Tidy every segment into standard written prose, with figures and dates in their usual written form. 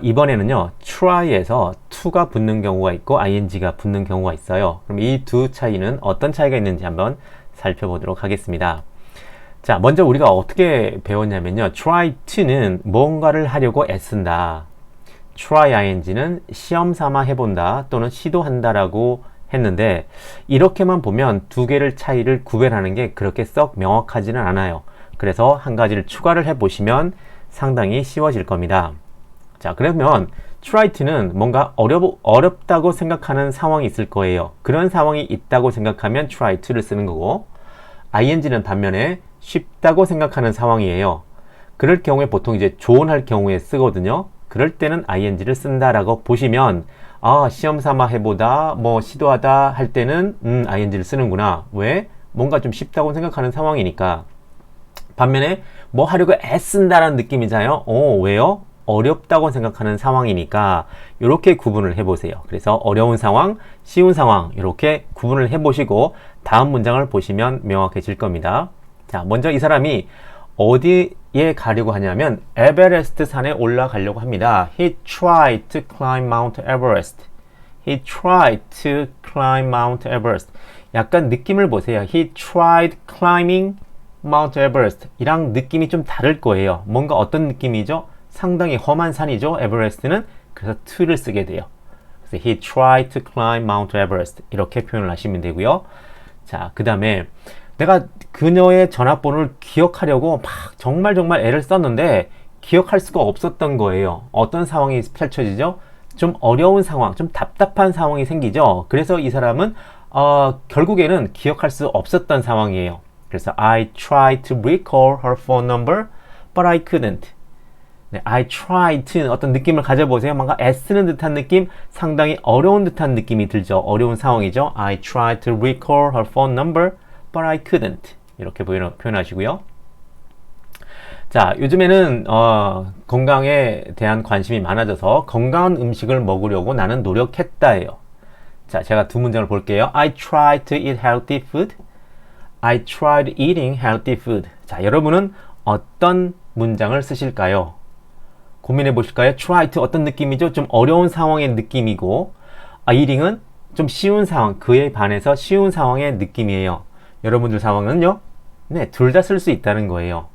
이번에는요, try에서 to가 붙는 경우가 있고 ing가 붙는 경우가 있어요. 그럼 이 두 차이는 어떤 차이가 있는지 한번 살펴보도록 하겠습니다. 자, 먼저 우리가 어떻게 배웠냐면요, try to는 뭔가를 하려고 애쓴다. try ing는 시험 삼아 해본다 또는 시도한다라고 했는데, 이렇게만 보면 두 개를 차이를 구별하는 게 그렇게 썩 명확하지는 않아요. 그래서 한 가지를 추가를 해보시면 상당히 쉬워질 겁니다. 자, 그러면 try to는 뭔가 어렵다고 생각하는 상황이 있을 거예요. 그런 상황이 있다고 생각하면 try to를 쓰는 거고, ing는 반면에 쉽다고 생각하는 상황이에요. 그럴 경우에 보통 이제 조언할 경우에 쓰거든요. 그럴 때는 ing를 쓴다라고 보시면, 시험 삼아 해보다, 뭐 시도하다 할 때는 ing를 쓰는구나. 왜? 뭔가 좀 쉽다고 생각하는 상황이니까. 반면에 뭐 하려고 애쓴다라는 느낌이잖아요. 왜요? 어렵다고 생각하는 상황이니까 이렇게 구분을 해보세요. 그래서 어려운 상황, 쉬운 상황 이렇게 구분을 해보시고 다음 문장을 보시면 명확해질 겁니다. 자, 먼저 이 사람이 어디에 가려고 하냐면 에베레스트 산에 올라가려고 합니다. He tried to climb Mount Everest. He tried to climb Mount Everest. 약간 느낌을 보세요. He tried climbing Mount Everest 이랑 느낌이 좀 다를 거예요. 뭔가 어떤 느낌이죠? 상당히 험한 산이죠, 에베레스트는. 그래서 to를 쓰게 돼요. 그래서 he tried to climb Mount Everest 이렇게 표현을 하시면 되고요. 자, 그 다음에 내가 그녀의 전화번호를 기억하려고 막 정말 애를 썼는데 기억할 수가 없었던 거예요. 어떤 상황이 펼쳐지죠? 좀 어려운 상황, 좀 답답한 상황이 생기죠. 그래서 이 사람은 결국에는 기억할 수 없었던 상황이에요. 그래서 I tried to recall her phone number, but I couldn't. 네, I tried to 어떤 느낌을 가져보세요. 뭔가 애쓰는 듯한 느낌, 상당히 어려운 듯한 느낌이 들죠. 어려운 상황이죠. I tried to recall her phone number, but I couldn't. 이렇게 표현하시고요. 자, 요즘에는 건강에 대한 관심이 많아져서 건강한 음식을 먹으려고 나는 노력했다예요. 자, 제가 두 문장을 볼게요. I tried to eat healthy food. I tried eating healthy food. 자, 여러분은 어떤 문장을 쓰실까요? 고민해 보실까요? try to 어떤 느낌이죠? 좀 어려운 상황의 느낌이고, eating은 좀 쉬운 상황, 그에 반해서 쉬운 상황의 느낌이에요. 여러분들 상황은요? 네, 둘 다 쓸 수 있다는 거예요.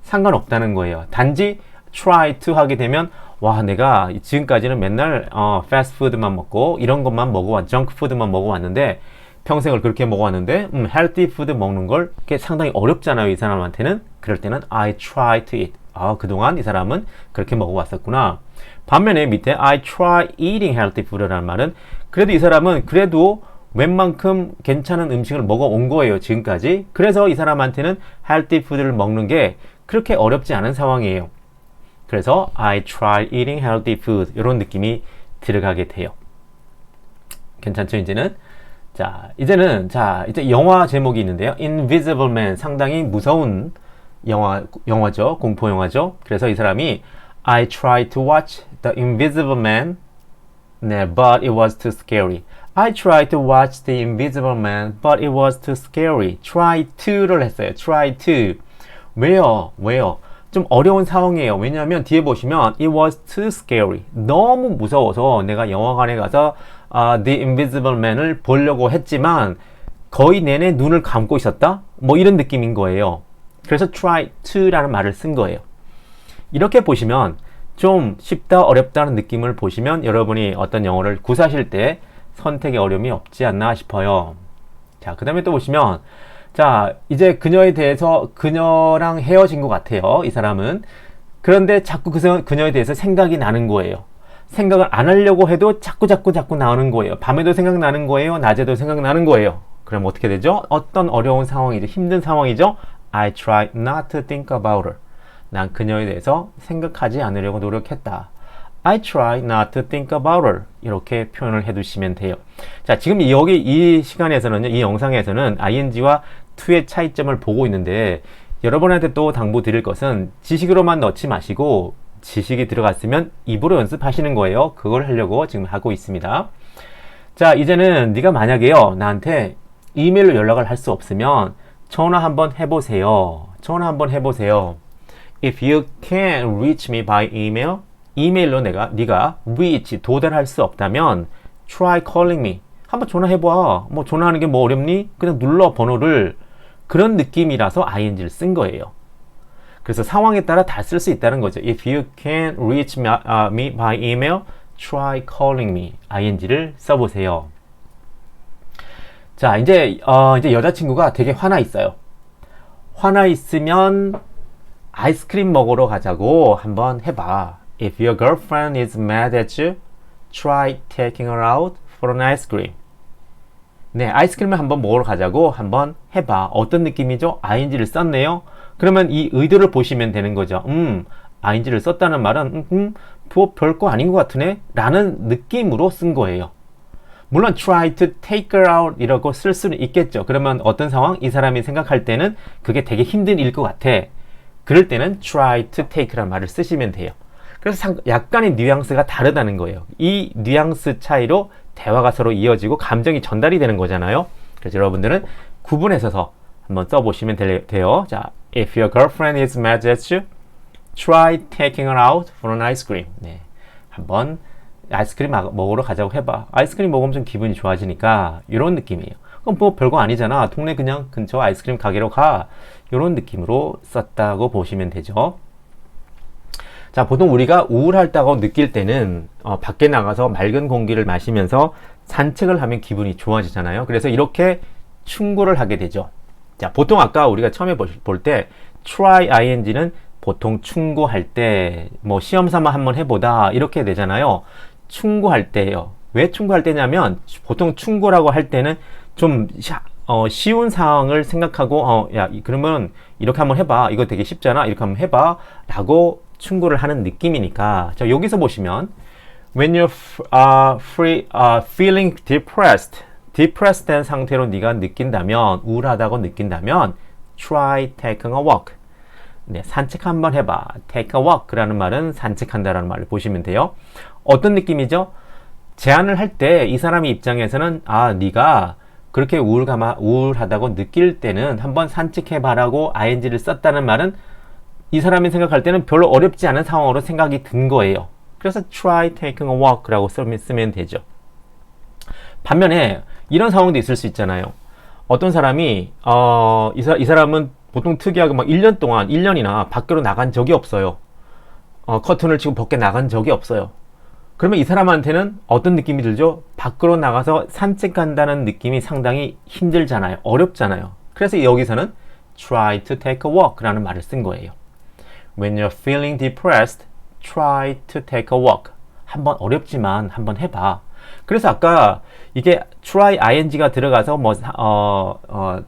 상관없다는 거예요. 단지 try to 하게 되면 와, 내가 지금까지는 맨날 패스트푸드만 먹고 이런 것만 정크푸드만 먹어왔는데 평생을 그렇게 먹어왔는데 healthy food 먹는 걸 그게 상당히 어렵잖아요, 이 사람한테는. 그럴 때는 I try to eat. 그동안 이 사람은 그렇게 먹어왔었구나. 반면에 밑에 I try eating healthy food라는 말은 그래도 이 사람은 그래도 웬만큼 괜찮은 음식을 먹어온 거예요, 지금까지. 그래서 이 사람한테는 healthy food를 먹는 게 그렇게 어렵지 않은 상황이에요. 그래서 I try eating healthy food 이런 느낌이 들어가게 돼요. 괜찮죠, 이제는? 이제 영화 제목이 있는데요. Invisible Man, 상당히 무서운 영화죠. 공포 영화죠. 그래서 이 사람이 I tried to watch The Invisible Man, 네, but it was too scary. I tried to watch The Invisible Man, but it was too scary. Try to를 했어요. Try to. 왜요? 좀 어려운 상황이에요. 왜냐하면 뒤에 보시면 it was too scary. 너무 무서워서 내가 영화관에 가서 The Invisible Man을 보려고 했지만 거의 내내 눈을 감고 있었다? 뭐 이런 느낌인 거예요. 그래서 try to라는 말을 쓴 거예요. 이렇게 보시면 좀 쉽다 어렵다는 느낌을 보시면 여러분이 어떤 영어를 구사하실 때 선택의 어려움이 없지 않나 싶어요. 자, 그 다음에 또 보시면 자, 이제 그녀랑 헤어진 것 같아요, 이 사람은. 그런데 자꾸 그녀에 대해서 생각이 나는 거예요. 생각을 안 하려고 해도 자꾸 나오는 거예요. 밤에도 생각나는 거예요, 낮에도 생각나는 거예요. 그럼 어떻게 되죠? 어떤 어려운 상황이죠, 힘든 상황이죠. I try not to think about her. 난 그녀에 대해서 생각하지 않으려고 노력했다. I try not to think about her. 이렇게 표현을 해두시면 돼요. 자, 지금 여기 이 시간에서는요, 이 영상에서는 ing와 to의 차이점을 보고 있는데 여러분한테 또 당부드릴 것은 지식으로만 넣지 마시고 지식이 들어갔으면 입으로 연습하시는 거예요. 그걸 하려고 지금 하고 있습니다. 자, 이제는 네가 만약에요, 나한테 이메일로 연락을 할 수 없으면 전화 한번 해보세요. If you can't reach me by email, 이메일로 네가 reach 도달할 수 없다면 try calling me. 한번 전화해봐. 뭐 전화하는 게 뭐 어렵니? 그냥 눌러 번호를. 그런 느낌이라서 ing를 쓴 거예요. 그래서 상황에 따라 다 쓸 수 있다는 거죠. If you can reach me by email, try calling me. ing를 써보세요. 자, 이제 여자친구가 되게 화나 있어요. 화나 있으면 아이스크림 먹으러 가자고 한번 해봐. If your girlfriend is mad at you, try taking her out for an ice cream. 네, 아이스크림을 한번 먹으러 가자고 한번 해봐. 어떤 느낌이죠? ing를 썼네요. 그러면 이 의도를 보시면 되는 거죠. ing를 썼다는 말은 뭐 별거 아닌 것 같으네? 라는 느낌으로 쓴 거예요. 물론 try to take her out 이라고 쓸 수는 있겠죠. 그러면 어떤 상황? 이 사람이 생각할 때는 그게 되게 힘든 일일 것 같아. 그럴 때는 try to take라는 말을 쓰시면 돼요. 그래서 약간의 뉘앙스가 다르다는 거예요. 이 뉘앙스 차이로 대화가 서로 이어지고 감정이 전달이 되는 거잖아요. 그래서 여러분들은 구분해서 한번 써보시면 돼요. 자, if your girlfriend is mad at you, try taking her out for an ice cream. 네, 한번 아이스크림 먹으러 가자고 해봐. 아이스크림 먹으면 좀 기분이 좋아지니까 이런 느낌이에요. 그럼 뭐 별거 아니잖아. 동네 그냥 근처 아이스크림 가게로 가. 이런 느낌으로 썼다고 보시면 되죠. 자, 보통 우리가 우울하다고 느낄 때는 밖에 나가서 맑은 공기를 마시면서 산책을 하면 기분이 좋아지잖아요. 그래서 이렇게 충고를 하게 되죠. 자, 보통 아까 우리가 처음에 볼 때 try ing는 보통 충고할 때 뭐 시험 삼아 한번 해보다 이렇게 되잖아요. 충고할 때예요. 왜 충고할 때냐면 보통 충고라고 할 때는 좀 쉬운 상황을 생각하고 야, 그러면 이렇게 한번 해봐. 이거 되게 쉽잖아. 이렇게 한번 해봐. 라고 충고를 하는 느낌이니까. 자, 여기서 보시면 when you're feeling depressed 된 상태로 네가 느낀다면, 우울하다고 느낀다면 try taking a walk. 네, 산책 한번 해봐. take a walk 라는 말은 산책한다라는 말을 보시면 돼요. 어떤 느낌이죠? 제안을 할 때 이 사람의 입장에서는 네가 그렇게 우울하다고 느낄 때는 한번 산책해봐라고 ing를 썼다는 말은 이 사람이 생각할 때는 별로 어렵지 않은 상황으로 생각이 든 거예요. 그래서 try taking a walk 라고 쓰면 되죠. 반면에 이런 상황도 있을 수 있잖아요. 어떤 사람이 이 사람은 보통 특이하게 막 1년이나 밖으로 나간 적이 없어요. 커튼을 치고 밖에 나간 적이 없어요. 그러면 이 사람한테는 어떤 느낌이 들죠? 밖으로 나가서 산책한다는 느낌이 상당히 힘들잖아요. 어렵잖아요. 그래서 여기서는 try to take a walk 라는 말을 쓴 거예요. When you're feeling depressed, try to take a walk. 한번 어렵지만 한번 해봐. 그래서 아까 이게 try ing가 들어가서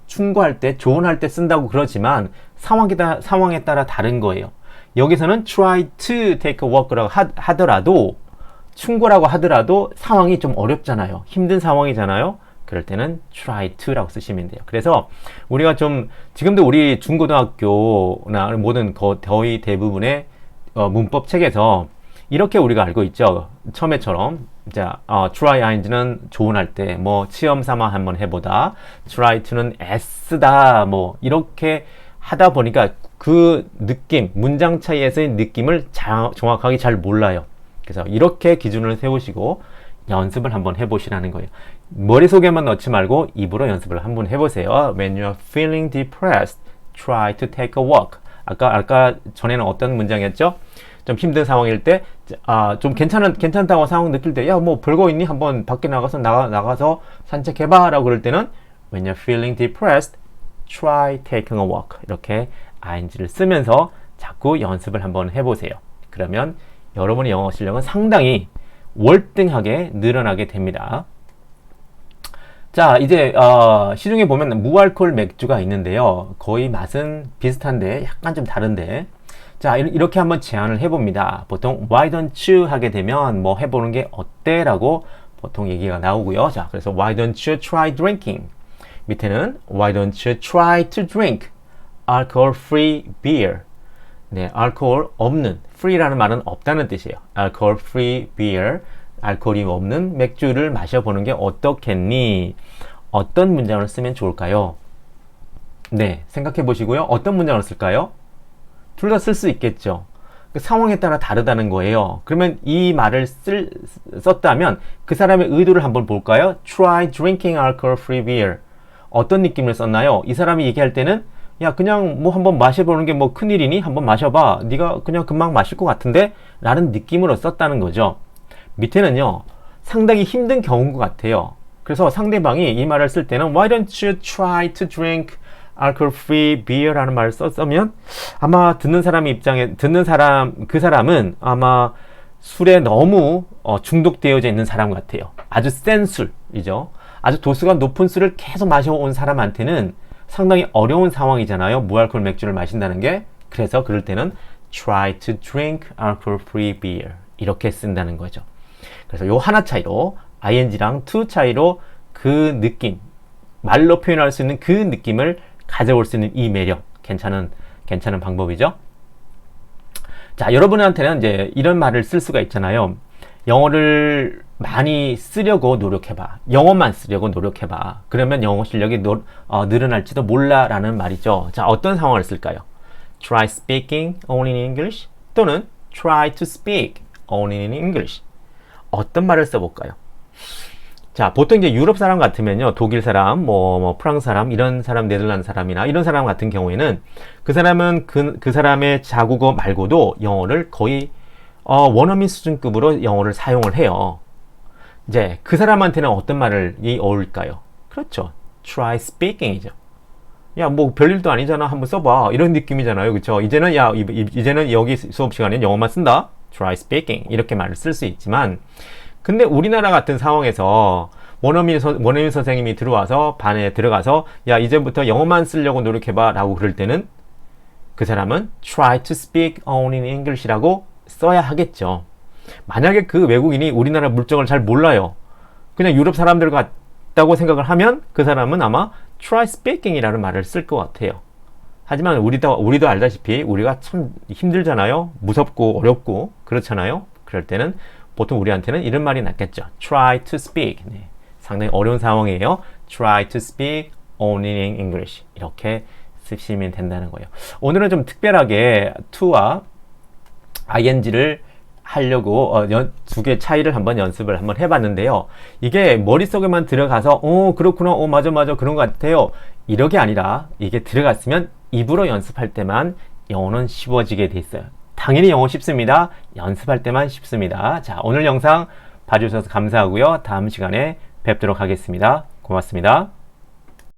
충고할 때, 조언할 때 쓴다고 그러지만 상황에 따라 다른 거예요. 여기서는 try to take a walk라고 하더라도, 충고라고 하더라도 상황이 좀 어렵잖아요. 힘든 상황이잖아요. 그럴 때는 try to라고 쓰시면 돼요. 그래서 우리가 지금도 우리 중고등학교나 모든 거의 대부분의 문법 책에서 이렇게 우리가 알고 있죠. 처음에처럼 자, try ing는 조언할 때, 시험 삼아 한번 해보다, try to는 애쓰다, 이렇게 하다 보니까 그 느낌, 문장 차이에서의 느낌을 정확하게 잘 몰라요. 그래서 이렇게 기준을 세우시고 연습을 한번 해보시라는 거예요. 머릿속에만 넣지 말고 입으로 연습을 한번 해보세요. When you're feeling depressed, try to take a walk. 아까 전에는 어떤 문장이었죠? 좀 힘든 상황일 때, 좀 괜찮다고 상황 느낄 때, 야, 별거 있니? 한번 밖에 나가서 산책해봐. 라고 그럴 때는, when you're feeling depressed, try taking a walk. 이렇게 ing를 쓰면서 자꾸 연습을 한번 해보세요. 그러면 여러분의 영어 실력은 상당히 월등하게 늘어나게 됩니다. 자, 이제 시중에 보면 무알콜 맥주가 있는데요. 거의 맛은 비슷한데 약간 좀 다른데, 자, 이렇게 한번 제안을 해봅니다. 보통 why don't you 하게 되면 해보는 게 어때? 라고 보통 얘기가 나오고요. 자, 그래서 why don't you try drinking? 밑에는 why don't you try to drink alcohol-free beer? 네, 알코올 없는, free라는 말은 없다는 뜻이에요. alcohol-free beer, 알코올이 없는 맥주를 마셔보는 게 어떻겠니? 어떤 문장을 쓰면 좋을까요? 네, 생각해 보시고요. 어떤 문장을 쓸까요? 둘 다 쓸 수 있겠죠. 그 상황에 따라 다르다는 거예요. 그러면 이 말을 썼다면 그 사람의 의도를 한번 볼까요? Try drinking alcohol-free beer. 어떤 느낌을 썼나요? 이 사람이 얘기할 때는 야 그냥 뭐 한번 마셔보는 게 뭐 큰일이니? 한번 마셔봐. 네가 그냥 금방 마실 것 같은데? 라는 느낌으로 썼다는 거죠. 밑에는요. 상당히 힘든 경우인 것 같아요. 그래서 상대방이 이 말을 쓸 때는 Why don't you try to drink alcohol-free beer? 라는 말을 썼으면 아마 듣는 사람 입장에 그 사람은 아마 술에 너무 중독되어져 있는 사람 같아요. 아주 센 술이죠. 아주 도수가 높은 술을 계속 마셔온 사람한테는 상당히 어려운 상황이잖아요. 무알코올 맥주를 마신다는 게. 그래서 그럴 때는 try to drink alcohol-free beer 이렇게 쓴다는 거죠. 그래서 요 하나 차이로 ing랑 to 차이로 그 느낌, 말로 표현할 수 있는 그 느낌을 가져올 수 있는 이 매력, 괜찮은 방법이죠. 자, 여러분한테는 이제 이런 말을 쓸 수가 있잖아요. 영어를 많이 쓰려고 노력해봐. 영어만 쓰려고 노력해봐. 그러면 영어 실력이 늘어날지도 몰라 라는 말이죠. 자, 어떤 상황을 쓸까요? Try speaking only in English 또는 try to speak only in English. 어떤 말을 써볼까요? 자, 보통 이제 유럽 사람 같으면요, 독일 사람, 프랑스 사람, 이런 사람, 네덜란드 사람이나 이런 사람 같은 경우에는 그 사람은 그 사람의 자국어 말고도 영어를 거의 원어민 수준급으로 영어를 사용을 해요. 이제 그 사람한테는 어떤 말이 어울릴까요? 그렇죠. Try speaking이죠. 야, 뭐 별일도 아니잖아. 한번 써봐. 이런 느낌이잖아요. 그렇죠? 이제는 여기 수업 시간에 영어만 쓴다. Try speaking 이렇게 말을 쓸 수 있지만, 근데 우리나라 같은 상황에서 원어민 선생님이 들어와서 반에 들어가서 야 이제부터 영어만 쓰려고 노력해봐 라고 그럴 때는 그 사람은 try to speak only in English라고 써야 하겠죠. 만약에 그 외국인이 우리나라 물정을 잘 몰라요. 그냥 유럽 사람들 같다고 생각을 하면 그 사람은 아마 try speaking이라는 말을 쓸 것 같아요. 하지만 우리도 알다시피 우리가 참 힘들잖아요. 무섭고 어렵고 그렇잖아요. 그럴 때는 보통 우리한테는 이런 말이 낫겠죠. Try to speak. 네, 상당히 어려운 상황이에요. Try to speak only in English. 이렇게 쓰시면 된다는 거예요. 오늘은 좀 특별하게 to와 ing를 하려고 두 개 차이를 연습을 한번 해봤는데요. 이게 머릿속에만 들어가서 그렇구나, 맞아 그런 것 같아요. 이렇게 아니라 이게 들어갔으면 입으로 연습할 때만 영어는 쉬워지게 돼 있어요. 당연히 영어 쉽습니다. 연습할 때만 쉽습니다. 자, 오늘 영상 봐주셔서 감사하고요. 다음 시간에 뵙도록 하겠습니다. 고맙습니다.